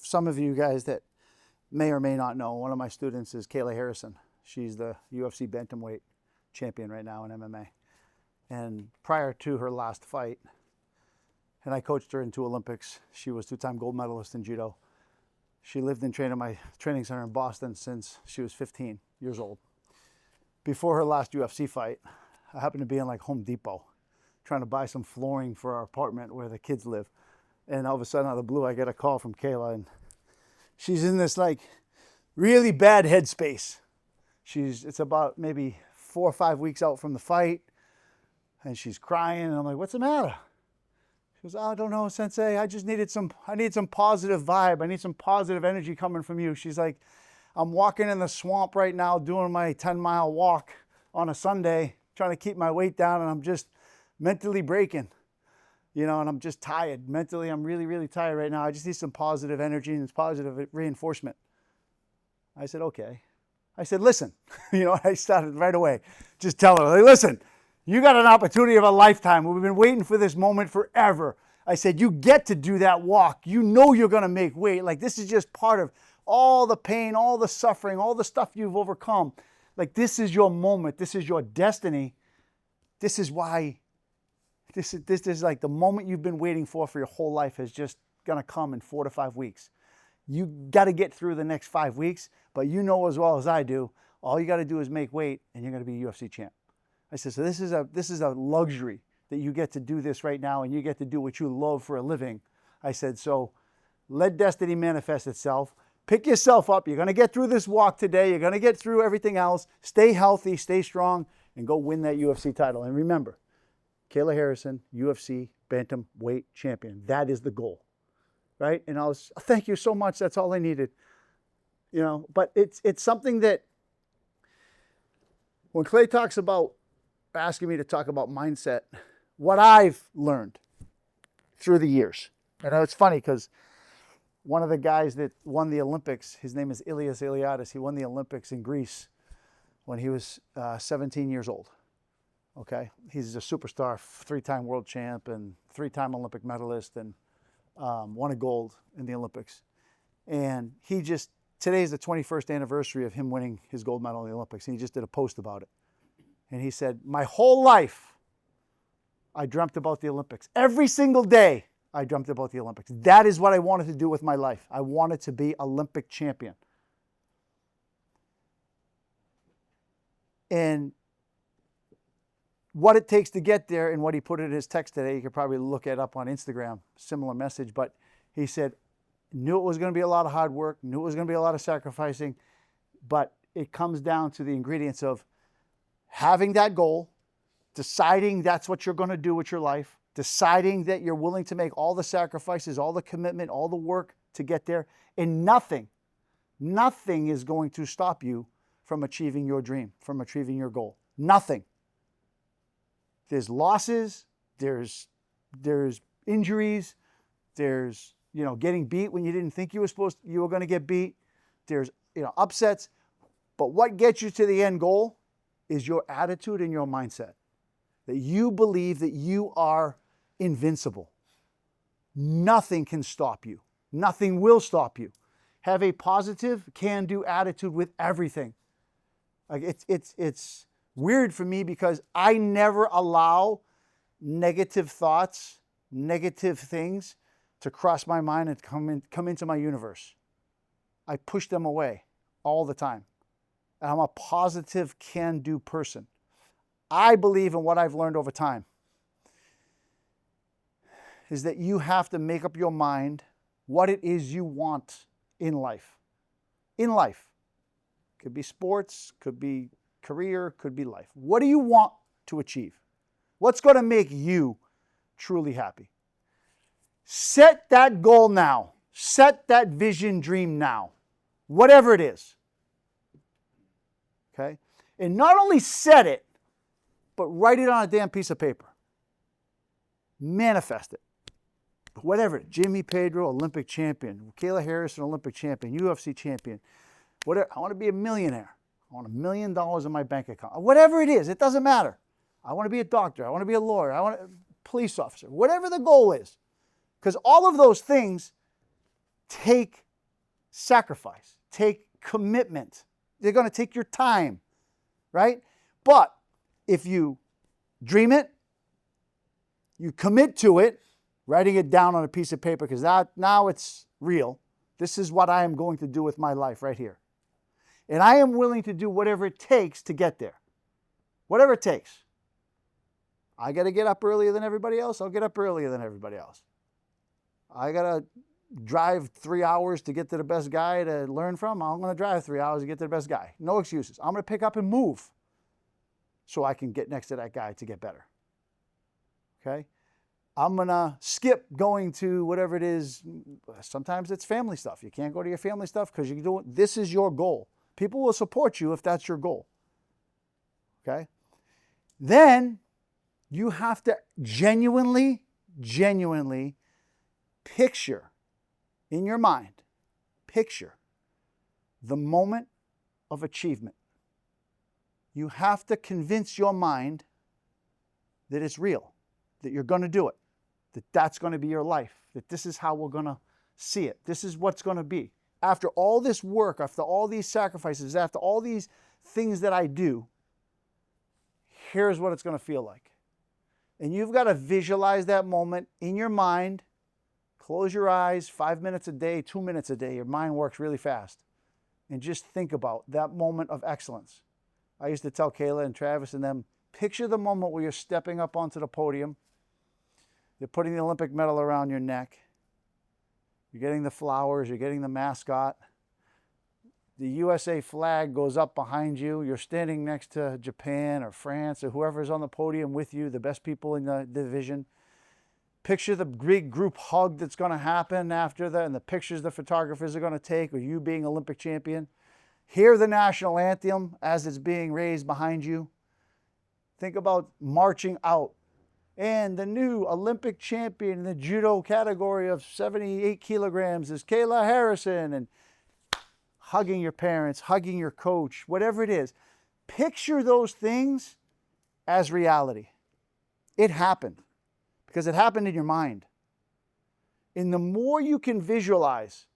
some of you guys that may or may not know, one of my students is Kayla Harrison. She's the UFC bantamweight champion right now in MMA. And prior to her last fight, and I coached her in 2 Olympics. She was 2-time gold medalist in judo. She lived and trained at my training center in Boston since she was 15 years old. Before her last UFC fight, I happened to be in like Home Depot trying to buy some flooring for our apartment where the kids live. And all of a sudden, out of the blue, I get a call from Kayla, and she's in this like really bad headspace. It's about maybe 4 or 5 weeks out from the fight, and she's crying, and I'm like, what's the matter? She goes, oh, I don't know, Sensei. I need some positive vibe. I need some positive energy coming from you. She's like, I'm walking in the swamp right now doing my 10-mile walk on a Sunday, trying to keep my weight down, and I'm just mentally breaking, and I'm just tired. Mentally, I'm really, really tired right now. I just need some positive energy and positive reinforcement. I said, okay. I said, listen, I started right away. Just tell her, listen, you got an opportunity of a lifetime. We've been waiting for this moment forever. I said, you get to do that walk. You know you're going to make weight. Like, this is just part of all the pain, all the suffering, all the stuff you've overcome. Like, this is your moment. This is your destiny. This is why, this is like the moment you've been waiting for your whole life is just going to come in 4 to 5 weeks. You got to get through the next 5 weeks, but you know as well as I do, all you got to do is make weight and you're going to be a UFC champ. I said, so this is a luxury that you get to do this right now and you get to do what you love for a living. I said, so let destiny manifest itself. Pick yourself up. You're going to get through this walk today. You're going to get through everything else. Stay healthy, stay strong, and go win that UFC title. And remember, Kayla Harrison, UFC bantamweight champion. That is the goal, right? And thank you so much. That's all I needed. But it's something that when Clay talks about asking me to talk about mindset, what I've learned through the years. And it's funny because one of the guys that won the Olympics, his name is Ilias Iliadis. He won the Olympics in Greece when he was 17 years old. Okay, he's a superstar, 3-time world champ and 3-time Olympic medalist, and won a gold in the Olympics. And today is the 21st anniversary of him winning his gold medal in the Olympics. And he just did a post about it. And he said, my whole life, I dreamt about the Olympics. Every single day, I dreamt about the Olympics. That is what I wanted to do with my life. I wanted to be Olympic champion. And what it takes to get there and what he put in his text today, you could probably look it up on Instagram, similar message, but he said, knew it was going to be a lot of hard work, knew it was going to be a lot of sacrificing, but it comes down to the ingredients of having that goal, deciding that's what you're going to do with your life, deciding that you're willing to make all the sacrifices, all the commitment, all the work to get there, and nothing is going to stop you from achieving your dream, from achieving your goal. Nothing. There's losses, there's injuries, there's getting beat when you didn't think you were going to get beat. There's upsets, but what gets you to the end goal is your attitude and your mindset. That you believe that you are invincible. Nothing can stop you. Nothing will stop you. Have a positive, can-do attitude with everything. Like it's weird for me because I never allow negative thoughts, negative things to cross my mind and come into my universe. I push them away all the time. And I'm a positive, can-do person. I believe in what I've learned over time is that you have to make up your mind what it is you want in life. In life. Could be sports, could be career, could be life. What do you want to achieve? What's going to make you truly happy? Set that goal now. Set that vision, dream now. Whatever it is. Okay? And not only set it, but write it on a damn piece of paper. Manifest it. Whatever. Jimmy Pedro, Olympic champion. Kayla Harrison, Olympic champion. UFC champion. Whatever. I want to be a millionaire. I want $1 million in my bank account. Whatever it is, it doesn't matter. I want to be a doctor. I want to be a lawyer. I want to be a police officer. Whatever the goal is. Because all of those things take sacrifice, take commitment. They're going to take your time, right? But if you dream it, you commit to it, writing it down on a piece of paper, because now it's real. This is what I am going to do with my life right here. And I am willing to do whatever it takes to get there. Whatever it takes. I got to get up earlier than everybody else. I'll get up earlier than everybody else. I got to drive 3 hours to get to the best guy to learn from. I'm going to drive 3 hours to get to the best guy. No excuses. I'm going to pick up and move so I can get next to that guy to get better. Okay? I'm going to skip going to whatever it is. Sometimes it's family stuff. You can't go to your family stuff because you do it. This is your goal. People will support you if that's your goal. Okay? Then you have to genuinely picture in your mind, picture the moment of achievement. You have to convince your mind that it's real, that you're going to do it, that that's going to be your life, that this is how we're going to see it. This is what's going to be. After all this work, after all these sacrifices, after all these things that I do, here's what it's going to feel like. And you've got to visualize that moment in your mind. Close your eyes, 5 minutes a day, 2 minutes a day. Your mind works really fast. And just think about that moment of excellence. I used to tell Kayla and Travis and them, picture the moment where you're stepping up onto the podium. They're putting the Olympic medal around your neck. You're getting the flowers. You're getting the mascot. The USA flag goes up behind you. You're standing next to Japan or France or whoever's on the podium with you, the best people in the division. Picture the big group hug that's going to happen after that and the pictures the photographers are going to take of you being Olympic champion. Hear the national anthem as it's being raised behind you. Think about marching out. And the new Olympic champion in the judo category of 78 kilograms is Kayla Harrison. And hugging your parents, hugging your coach, whatever it is. Picture those things as reality. It happened because it happened in your mind. And the more you can visualize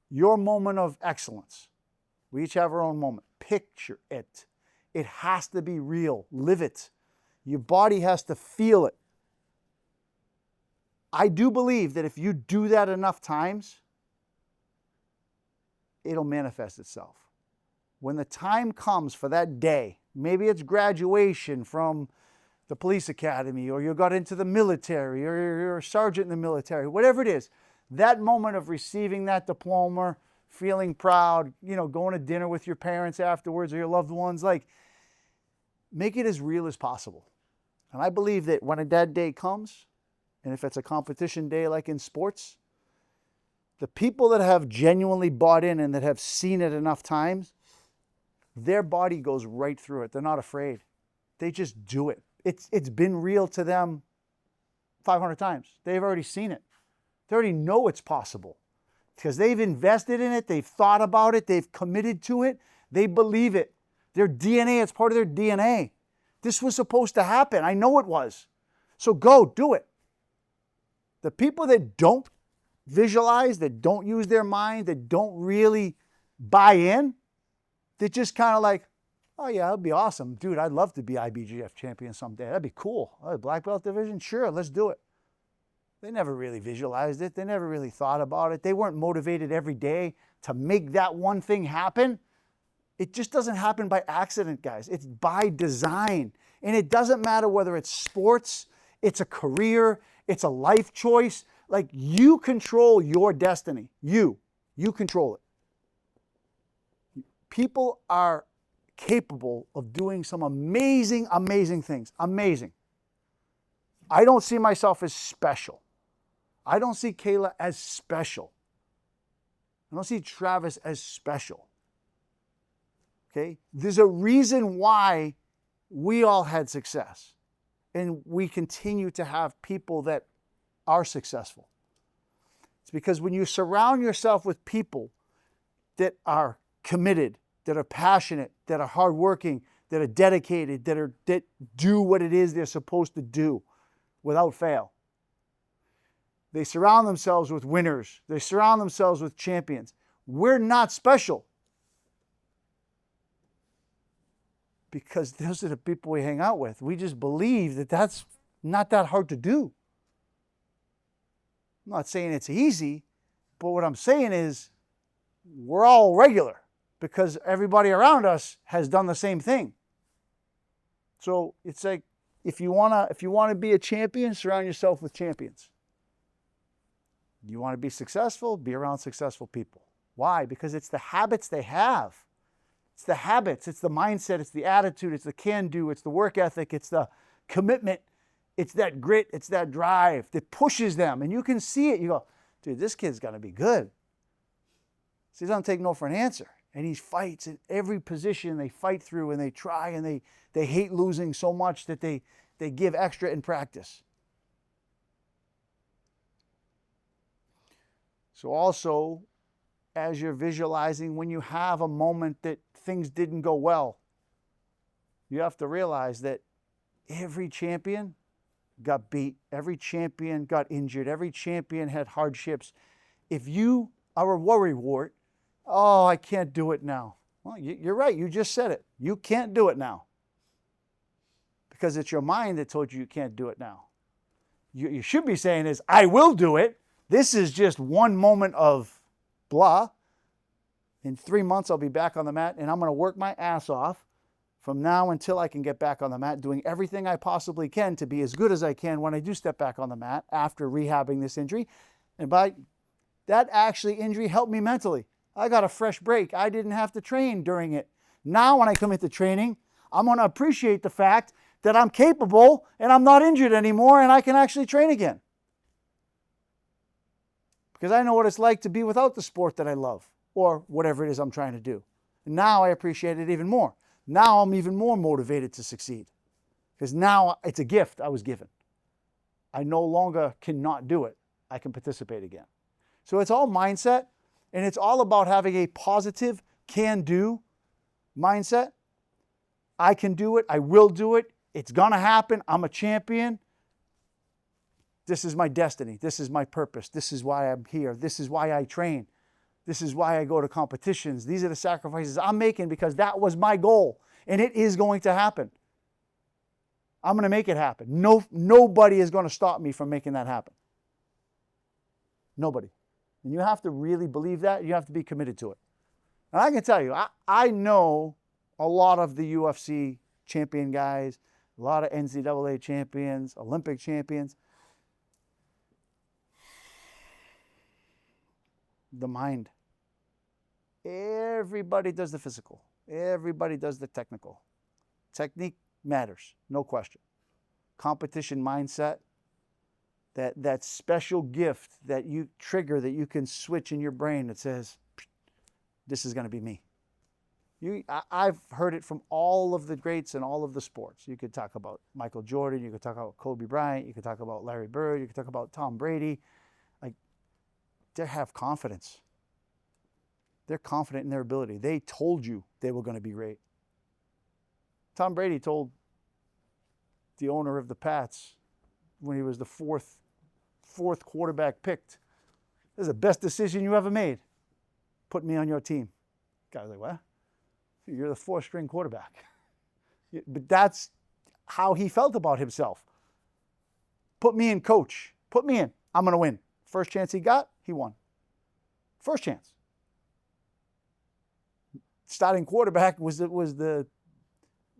your moment of excellence, we each have our own moment. Picture it. It has to be real. Live it. Your body has to feel it. I do believe that if you do that enough times, it'll manifest itself. When the time comes for that day, maybe it's graduation from the police academy, or you got into the military, or you're a sergeant in the military, whatever it is, that moment of receiving that diploma, feeling proud, going to dinner with your parents afterwards or your loved ones, make it as real as possible. And I believe that when that day comes, and if it's a competition day like in sports, the people that have genuinely bought in and that have seen it enough times, their body goes right through it. They're not afraid. They just do it. It's been real to them 500 times. They've already seen it. They already know it's possible because they've invested in it. They've thought about it. They've committed to it. They believe it. Their DNA, it's part of their DNA. This was supposed to happen. I know it was. So go do it. The people that don't visualize, that don't use their mind, that don't really buy in, they're just kind of like, oh yeah, that'd be awesome. Dude, I'd love to be IBJJF champion someday. That'd be cool. Oh, black belt division? Sure, let's do it. They never really visualized it. They never really thought about it. They weren't motivated every day to make that one thing happen. It just doesn't happen by accident, guys. It's by design. And it doesn't matter whether it's sports, it's a career, it's a life choice. You control your destiny. You control it. People are capable of doing some amazing, amazing things. Amazing. I don't see myself as special. I don't see Kayla as special. I don't see Travis as special. Okay? There's a reason why we all had success. And we continue to have people that are successful. It's because when you surround yourself with people that are committed, that are passionate, that are hardworking, that are dedicated, that do what it is they're supposed to do without fail. They surround themselves with winners. They surround themselves with champions. we're not special. Because those are the people we hang out with. We just believe that that's not that hard to do. I'm not saying it's easy, but what I'm saying is we're all regular because everybody around us has done the same thing. So it's like if you wanna be a champion, surround yourself with champions. You want to be successful, be around successful people. Why? Because it's the habits they have. It's the habits, it's the mindset, it's the attitude, it's the can-do, it's the work ethic, it's the commitment, it's that grit, it's that drive that pushes them. And you can see it. You go, dude, this kid's going to be good. So he doesn't take no for an answer. And he fights in every position they fight through, and they try, and they hate losing so much that they give extra in practice. So also, as you're visualizing, when you have a moment that things didn't go well, you have to realize that every champion got beat, every champion got injured, every champion had hardships. If you are a worrywart, oh, I can't do it now. Well, you're right. You just said it. You can't do it now. Because it's your mind that told you can't do it now. You should be saying is, I will do it. This is just one moment of blah. In 3 months, I'll be back on the mat, and I'm going to work my ass off from now until I can get back on the mat, doing everything I possibly can to be as good as I can when I do step back on the mat after rehabbing this injury. And by that injury helped me mentally. I got a fresh break. I didn't have to train during it. Now when I come into training, I'm going to appreciate the fact that I'm capable and I'm not injured anymore and I can actually train again. Because I know what it's like to be without the sport that I love or whatever it is I'm trying to do. And now I appreciate it even more. Now I'm even more motivated to succeed. Because now it's a gift I was given. I no longer cannot do it. I can participate again. So it's all mindset, and it's all about having a positive can-do mindset. I can do it. I will do it. It's going to happen. I'm a champion. This is my destiny. This is my purpose. This is why I'm here. This is why I train. This is why I go to competitions. These are the sacrifices I'm making because that was my goal, and it is going to happen. I'm going to make it happen. Nobody is going to stop me from making that happen. Nobody. And you have to really believe that. You have to be committed to it. And I can tell you, I know a lot of the UFC champion guys, a lot of NCAA champions, Olympic champions. The mind. Everybody does the physical. Everybody does the technical. Technique matters, no question. Competition mindset, that special gift that you trigger, that you can switch in your brain that says, this is going to be me. I've heard it from all of the greats in all of the sports. You could talk about Michael Jordan, you could talk about Kobe Bryant, you could talk about Larry Bird, you could talk about Tom Brady. They have confidence. They're confident in their ability. They told you they were going to be great. Tom Brady told the owner of the Pats when he was the fourth quarterback picked, this is the best decision you ever made. Put me on your team. The guy was like, what? You're the fourth-string quarterback. But that's how he felt about himself. Put me in, coach. Put me in. I'm going to win. First chance he got, he won. First chance. Starting quarterback was I don't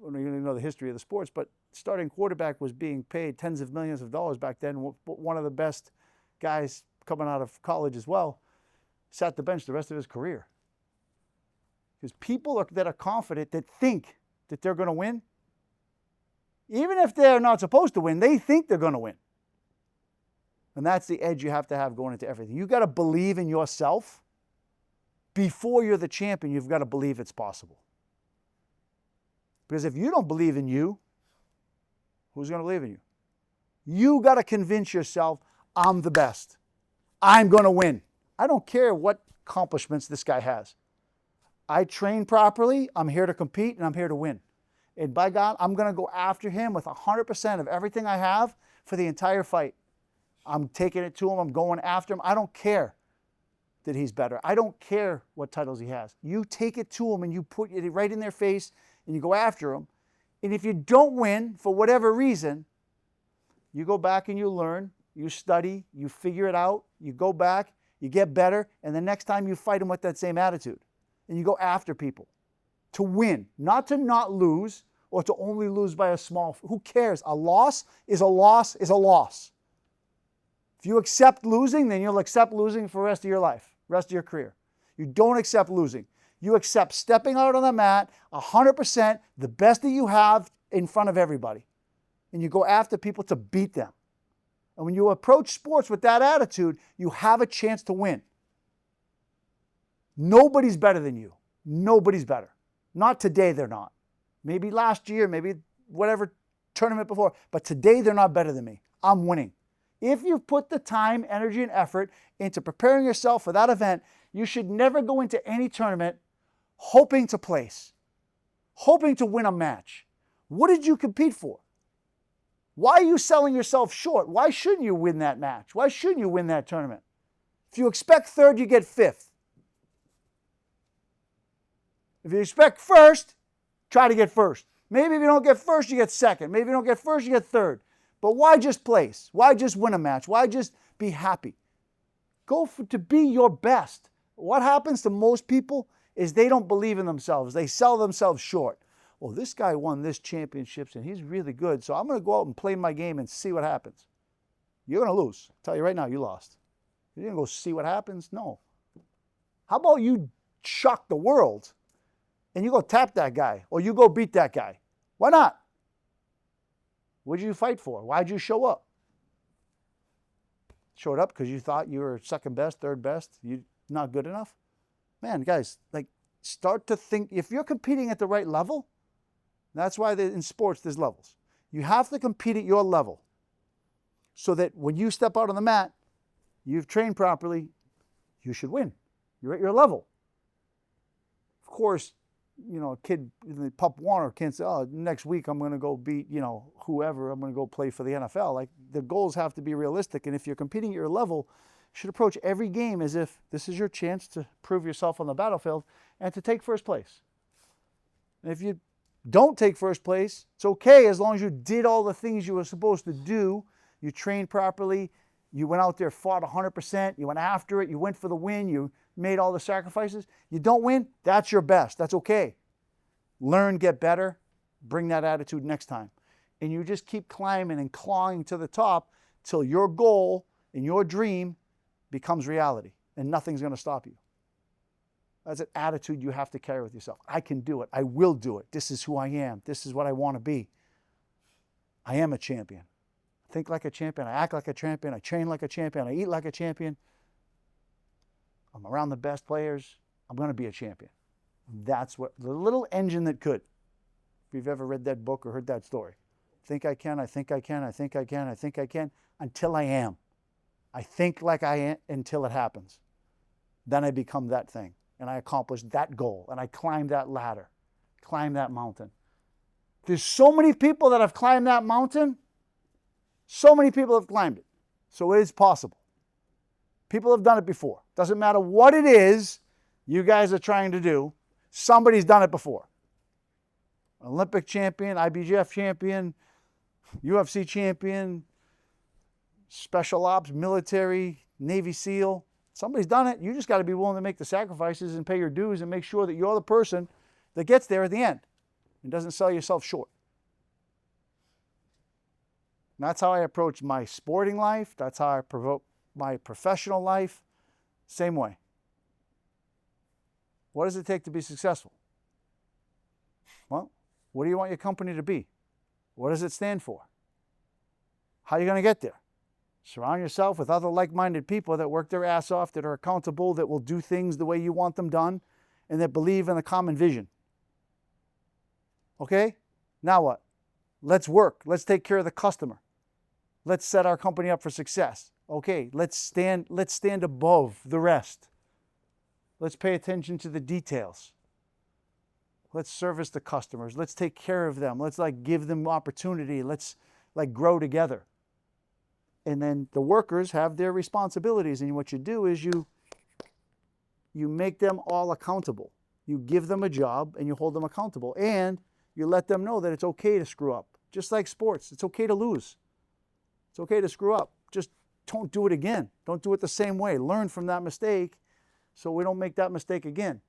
even know the history of the sports, but starting quarterback was being paid tens of millions of dollars back then. One of the best guys coming out of college as well sat the bench the rest of his career. Because people that are confident, that think that they're going to win, even if they're not supposed to win, they think they're going to win. And that's the edge you have to have going into everything. You've got to believe in yourself. Before you're the champion, you've got to believe it's possible. Because if you don't believe in you, who's going to believe in you? You got to convince yourself, I'm the best. I'm going to win. I don't care what accomplishments this guy has. I train properly, I'm here to compete, and I'm here to win. And by God, I'm going to go after him with 100% of everything I have for the entire fight. I'm taking it to him. I'm going after him. I don't care. that he's better. I don't care what titles he has. You take it to him and you put it right in their face and you go after him. And if you don't win for whatever reason, you go back and you learn, you study, you figure it out, you go back, you get better, and the next time you fight him with that same attitude. And you go after people to win, not to not lose or to only lose by a small, who cares? A loss is a loss is a loss. If you accept losing, then you'll accept losing for the rest of your life, rest of your career. You don't accept losing. You accept stepping out on the mat 100%, the best that you have in front of everybody. And you go after people to beat them. And when you approach sports with that attitude, you have a chance to win. Nobody's better than you. Nobody's better. Not today, they're not. Maybe last year, maybe whatever tournament before, but today they're not better than me. I'm winning. If you put the time, energy, and effort into preparing yourself for that event, you should never go into any tournament hoping to place, hoping to win a match. What did you compete for? Why are you selling yourself short? Why shouldn't you win that match? Why shouldn't you win that tournament? If you expect third, you get fifth. If you expect first, try to get first. Maybe if you don't get first, you get second. Maybe if you don't get first, you get third. But why just place? Why just win a match? Why just be happy? Go to be your best. What happens to most people is they don't believe in themselves. They sell themselves short. Well, this guy won this championships and he's really good, so I'm going to go out and play my game and see what happens. You're going to lose. I'll tell you right now, you lost. You didn't go see what happens? No. How about you shock the world and you go tap that guy or you go beat that guy? Why not? What did you fight for? Why did you show up? Showed up because you thought you were second best, third best, you're not good enough? Man, guys, like, start to think, if you're competing at the right level, that's why in sports there's levels. You have to compete at your level so that when you step out on the mat, you've trained properly, you should win. You're at your level. Of course, a kid, Pup Warner can't say, oh, next week I'm going to go beat, whoever, I'm going to go play for the NFL. Like, the goals have to be realistic. And if you're competing at your level, you should approach every game as if this is your chance to prove yourself on the battlefield and to take first place. And if you don't take first place, it's okay as long as you did all the things you were supposed to do. You trained properly. You went out there, fought 100%. You went after it. You went for the win. You made all the sacrifices. You don't win, that's your best. That's okay. Learn, get better. Bring that attitude next time. And you just keep climbing and clawing to the top till your goal and your dream becomes reality. And nothing's going to stop you. That's an attitude you have to carry with yourself. I can do it. I will do it. This is who I am. This is what I want to be. I am a champion. I think like a champion. I act like a champion. I train like a champion. I eat like a champion. I'm around the best players. I'm going to be a champion. That's what the little engine that could. If you've ever read that book or heard that story. I think I can. I think I can. I think I can. I think I can. Until I am. I think like I am until it happens. Then I become that thing. And I accomplish that goal. And I climb that ladder. Climb that mountain. There's so many people that have climbed that mountain. So many people have climbed it. So it is possible. People have done it before. Doesn't matter what it is you guys are trying to do. Somebody's done it before. Olympic champion, IBJJF champion, UFC champion, special ops, military, Navy SEAL. Somebody's done it. You just got to be willing to make the sacrifices and pay your dues and make sure that you're the person that gets there at the end and doesn't sell yourself short. And that's how I approach my sporting life. That's how I provoke my professional life. Same way. What does it take to be successful? Well, what do you want your company to be? What does it stand for? How are you going to get there? Surround yourself with other like-minded people that work their ass off, that are accountable, that will do things the way you want them done, and that believe in a common vision. Okay? Now what? Let's work. Let's take care of the customer. Let's set our company up for success. Okay, let's stand above the rest. Let's pay attention to the details. Let's service the customers. Let's take care of them. Let's give them opportunity. Let's grow together. And then the workers have their responsibilities. And what you do is you you make them all accountable. You give them a job and you hold them accountable. And you let them know that it's okay to screw up. Just like sports, it's okay to lose. It's okay to screw up. Just don't do it again. Don't do it the same way. Learn from that mistake so we don't make that mistake again.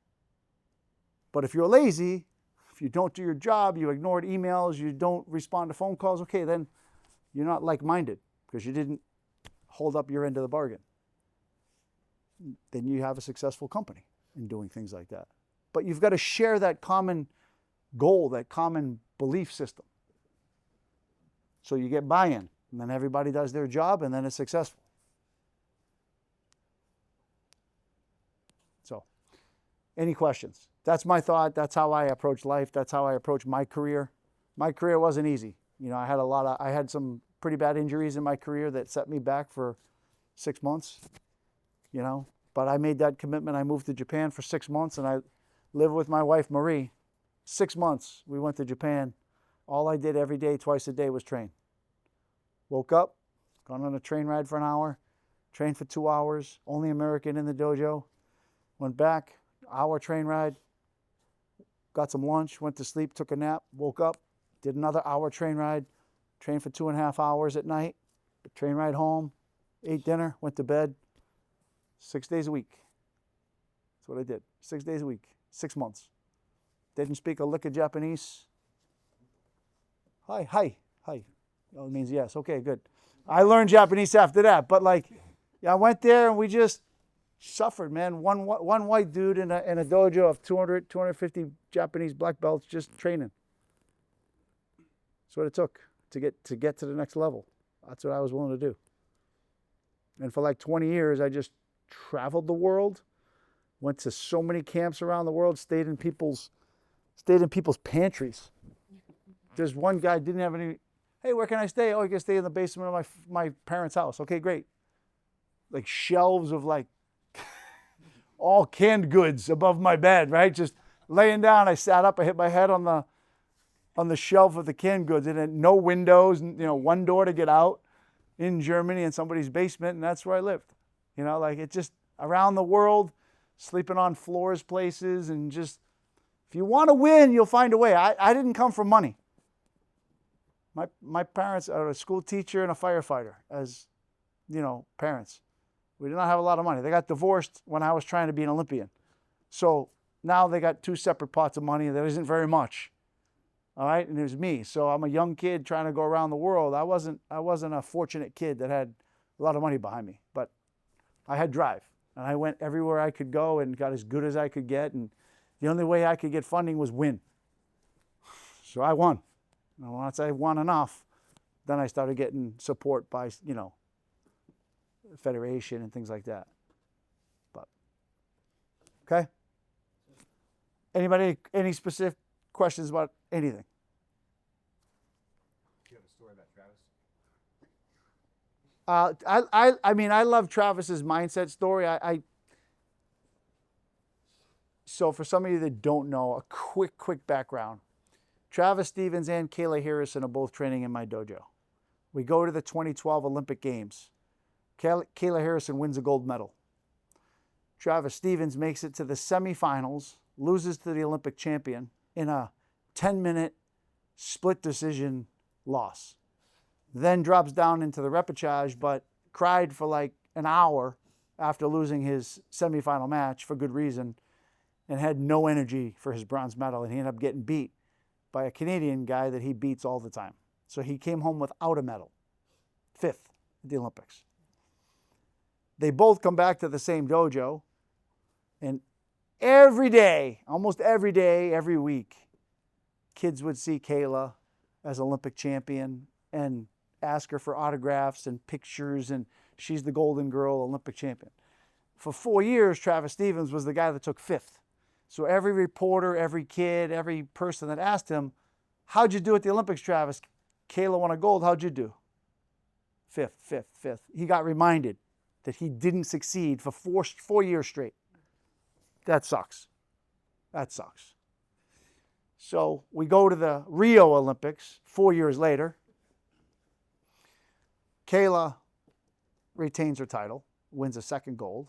But if you're lazy, if you don't do your job, you ignored emails, you don't respond to phone calls, okay, then you're not like-minded because you didn't hold up your end of the bargain. Then you have a successful company in doing things like that. But you've got to share that common goal, that common belief system. So you get buy-in, and then everybody does their job, and then it's successful. So, any questions? That's my thought. That's how I approach life. That's how I approach my career. My career wasn't easy. You know, I had some pretty bad injuries in my career that set me back for 6 months, you know. But I made that commitment. I moved to Japan for 6 months, and I lived with my wife, Marie. 6 months, we went to Japan. All I did every day, twice a day, was train. Woke up, gone on a train ride for an hour, trained for 2 hours, only American in the dojo. Went back, hour train ride, got some lunch, went to sleep, took a nap, woke up, did another hour train ride, trained for 2.5 hours at night, train ride home, ate dinner, went to bed. 6 days a week. That's what I did. 6 days a week, 6 months. Didn't speak a lick of Japanese. Hi. Oh, it means yes. Okay, good. I learned Japanese after that, but I went there and we just suffered, man. One white dude in a dojo of 200, 250 Japanese black belts just training. That's what it took to get to the next level. That's what I was willing to do. And for 20 years, I just traveled the world, went to so many camps around the world, stayed in people's pantries. There's one guy didn't have any. Hey, where can I stay? Oh, I can stay in the basement of my parents' house. Okay, great. Shelves of all canned goods above my bed, right? Just laying down. I sat up. I hit my head on the shelf of the canned goods, and then no windows. One door to get out in Germany in somebody's basement, and that's where I lived. It's just around the world, sleeping on floors, places, and just, if you want to win, you'll find a way. I didn't come from money. My parents are a school teacher and a firefighter as, parents. We did not have a lot of money. They got divorced when I was trying to be an Olympian. So now they got 2 separate pots of money. That isn't very much. All right, and there's me. So I'm a young kid trying to go around the world. I wasn't a fortunate kid that had a lot of money behind me, but I had drive, and I went everywhere I could go and got as good as I could get, and the only way I could get funding was win. So I won. And once I won enough, then I started getting support by, federation and things like that. But, okay? Anybody, any specific questions about anything? Do you have a story about Travis? I love Travis's mindset story. So for some of you that don't know, a quick background. Travis Stevens and Kayla Harrison are both training in my dojo. We go to the 2012 Olympic Games. Kayla Harrison wins a gold medal. Travis Stevens makes it to the semifinals, loses to the Olympic champion in a 10-minute split decision loss. Then drops down into the repechage, but cried for an hour after losing his semifinal match for good reason and had no energy for his bronze medal, and he ended up getting beat by a Canadian guy that he beats all the time. So he came home without a medal, 5th at the Olympics. They both come back to the same dojo, and every day, almost every day, every week, kids would see Kayla as Olympic champion and ask her for autographs and pictures, and she's the Golden Girl Olympic champion. For 4 years, Travis Stevens was the guy that took 5th. So every reporter, every kid, every person that asked him, how'd you do at the Olympics, Travis? Kayla won a gold, how'd you do? 5th. He got reminded that he didn't succeed for 4 years straight. That sucks. So we go to the Rio Olympics 4 years later. Kayla retains her title, wins a second gold.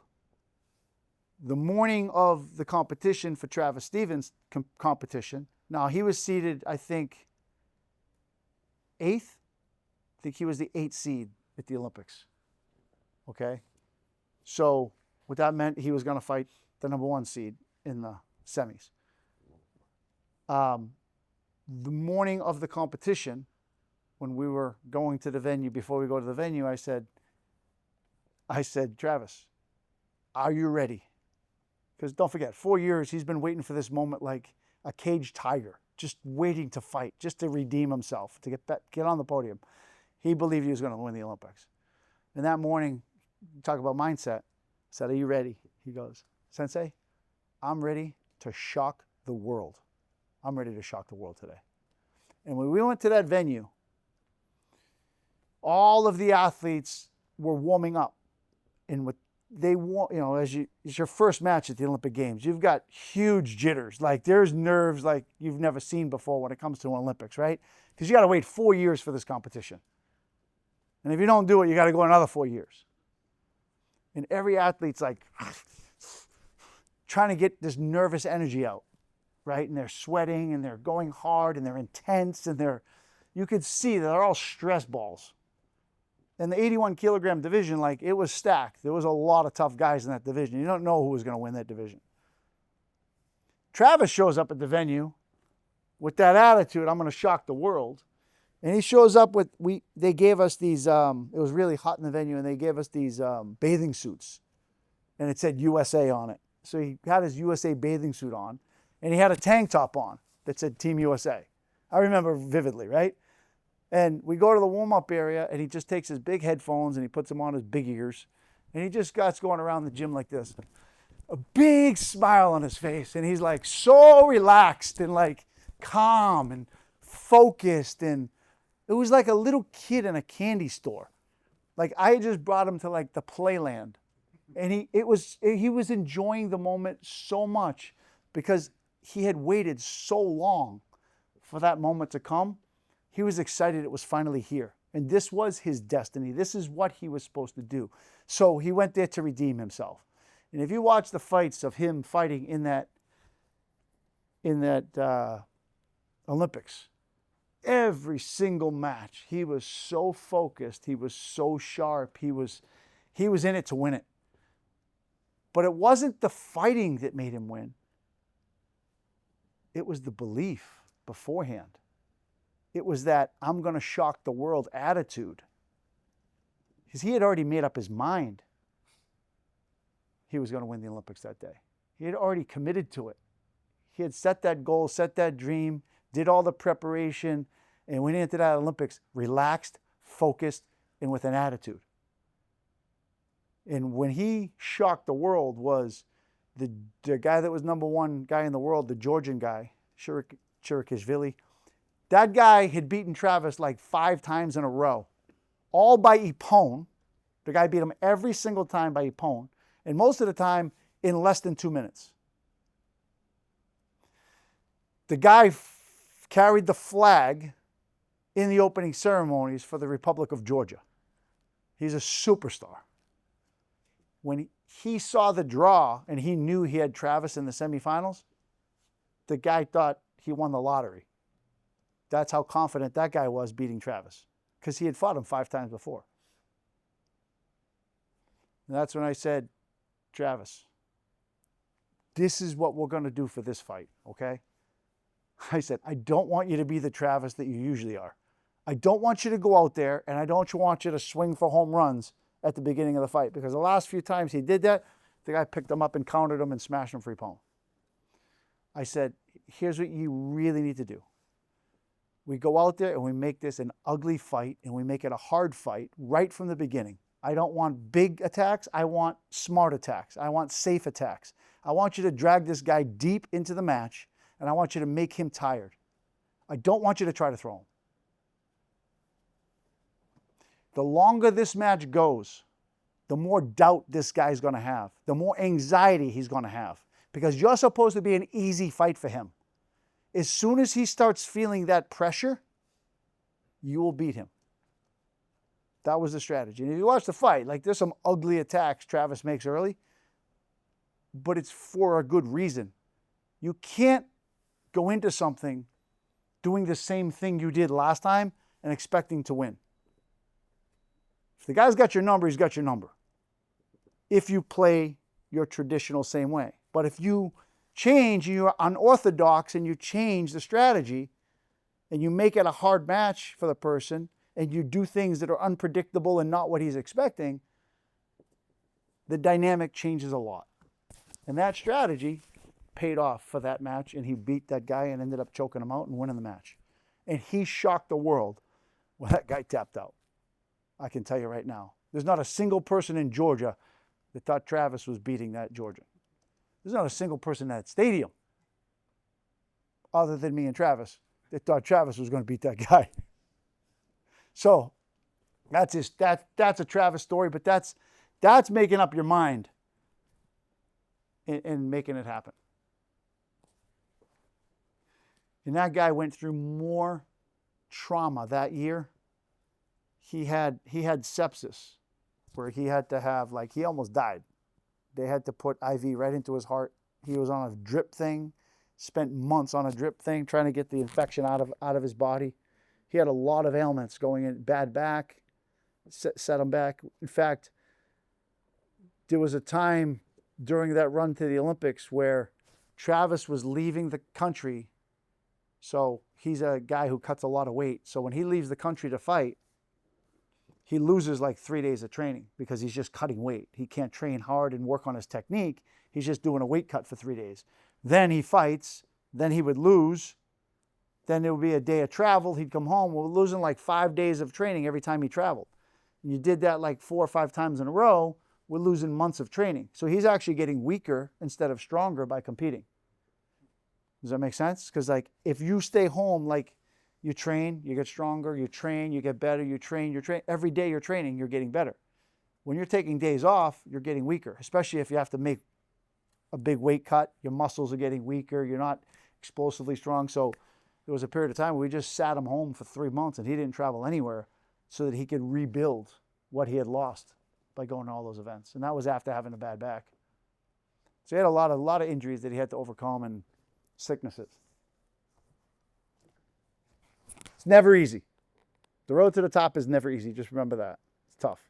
The morning of the competition for Travis Stevens' competition, now he was seeded, I think, 8th. I think he was the 8th seed at the Olympics. Okay? So what that meant, he was going to fight the number 1 seed in the semis. The morning of the competition, when we were going to the venue, before we go to the venue, I said, Travis, are you ready? Because don't forget, 4 years, he's been waiting for this moment like a caged tiger, just waiting to fight, just to redeem himself, to get on the podium. He believed he was going to win the Olympics. And that morning, talk about mindset, I said, are you ready? He goes, Sensei, I'm ready to shock the world. I'm ready to shock the world today. And when we went to that venue, all of the athletes were warming up. And what they want, you know, it's your first match at the Olympic Games. You've got huge jitters. Like there's nerves like you've never seen before when it comes to an Olympics, right? Because you got to wait 4 years for this competition. And if you don't do it, you got to go another 4 years. And every athlete's like trying to get this nervous energy out, right? And they're sweating and they're going hard and they're intense and you could see they're all stress balls. In the 81 kilogram division, like it was stacked. There was a lot of tough guys in that division. You don't know who was going to win that division. Travis shows up at the venue with that attitude, I'm going to shock the world. And he shows up with, they gave us these, it was really hot in the venue, and they gave us these bathing suits. And it said USA on it. So he had his USA bathing suit on, and he had a tank top on that said Team USA. I remember vividly, right? And we go to the warm-up area, and he just takes his big headphones, and he puts them on his big ears, and he just starts going around the gym like this. A big smile on his face, and he's like so relaxed and like calm and focused, and it was like a little kid in a candy store. Like I just brought him to like the playland, and he was enjoying the moment so much because he had waited so long for that moment to come. He was excited it was finally here, and this was his destiny. This is what he was supposed to do. So he went there to redeem himself. And if you watch the fights of him fighting in that Olympics, every single match, he was so focused. He was so sharp. He was in it to win it. But it wasn't the fighting that made him win. It was the belief beforehand. It was that I'm going to shock the world attitude. Because he had already made up his mind he was going to win the Olympics that day. He had already committed to it. He had set that goal, set that dream, did all the preparation, and went into that Olympics relaxed, focused, and with an attitude. And when he shocked the world was the guy that was number 1 guy in the world, the Georgian guy, Chirikishvili. That guy had beaten Travis like 5 times in a row, all by Ippon. The guy beat him every single time by Ippon, and most of the time in less than 2 minutes. The guy carried the flag in the opening ceremonies for the Republic of Georgia. He's a superstar. When he saw the draw and he knew he had Travis in the semifinals, the guy thought he won the lottery. That's how confident that guy was beating Travis, because he had fought him 5 times before. And that's when I said, Travis, this is what we're going to do for this fight, okay? I said, I don't want you to be the Travis that you usually are. I don't want you to go out there, and I don't want you to swing for home runs at the beginning of the fight, because the last few times he did that, the guy picked him up and countered him and smashed him for Ippon. I said, here's what you really need to do. We go out there and we make this an ugly fight, and we make it a hard fight right from the beginning. I don't want big attacks. I want smart attacks. I want safe attacks. I want you to drag this guy deep into the match, and I want you to make him tired. I don't want you to try to throw him. The longer this match goes, the more doubt this guy's going to have, the more anxiety he's going to have, because you're supposed to be an easy fight for him. As soon as he starts feeling that pressure, you will beat him. That was the strategy. And if you watch the fight, like there's some ugly attacks Travis makes early. but it's for a good reason. You can't go into something doing the same thing you did last time and expecting to win. If the guy's got your number, he's got your number. If you play your traditional same way. But if you change, you're unorthodox, and you change the strategy, and you make it a hard match for the person, and you do things that are unpredictable and not what he's expecting, the dynamic changes a lot. And that strategy paid off for that match, and he beat that guy and ended up choking him out and winning the match. And he shocked the world when that guy tapped out. I can tell you right now. There's not a single person in Georgia that thought Travis was beating that Georgian. There's not a single person in that stadium, other than me and Travis, that thought Travis was going to beat that guy. So that's a Travis story, but that's making up your mind and making it happen. And that guy went through more trauma that year. He had sepsis, where he had to have, like, he almost died. They had to put IV right into his heart. He was on a drip thing, spent months on a drip thing trying to get the infection out of his body. He had a lot of ailments going in, bad back, set him back. In fact, there was a time during that run to the Olympics where Travis was leaving the country. So he's a guy who cuts a lot of weight. So when he leaves the country to fight, he loses like 3 days of training because he's just cutting weight. He can't train hard and work on his technique. He's just doing a weight cut for 3 days. Then he fights. Then he would lose. Then there would be a day of travel. He'd come home. We're losing like 5 days of training every time he traveled. And you did that like 4 or 5 times in a row. We're losing months of training. So he's actually getting weaker instead of stronger by competing. Does that make sense? Because like if you stay home, like you train, you get stronger, you train, you get better, you train. Every day you're training, you're getting better. When you're taking days off, you're getting weaker, especially if you have to make a big weight cut. Your muscles are getting weaker. You're not explosively strong. So there was a period of time where we just sat him home for 3 months and he didn't travel anywhere so that he could rebuild what he had lost by going to all those events. And that was after having a bad back. So he had a lot of injuries that he had to overcome and sicknesses. It's never easy. The road to the top is never easy. Just remember that. It's tough.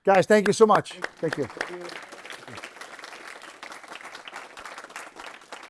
Guys, thank you so much. Thank you.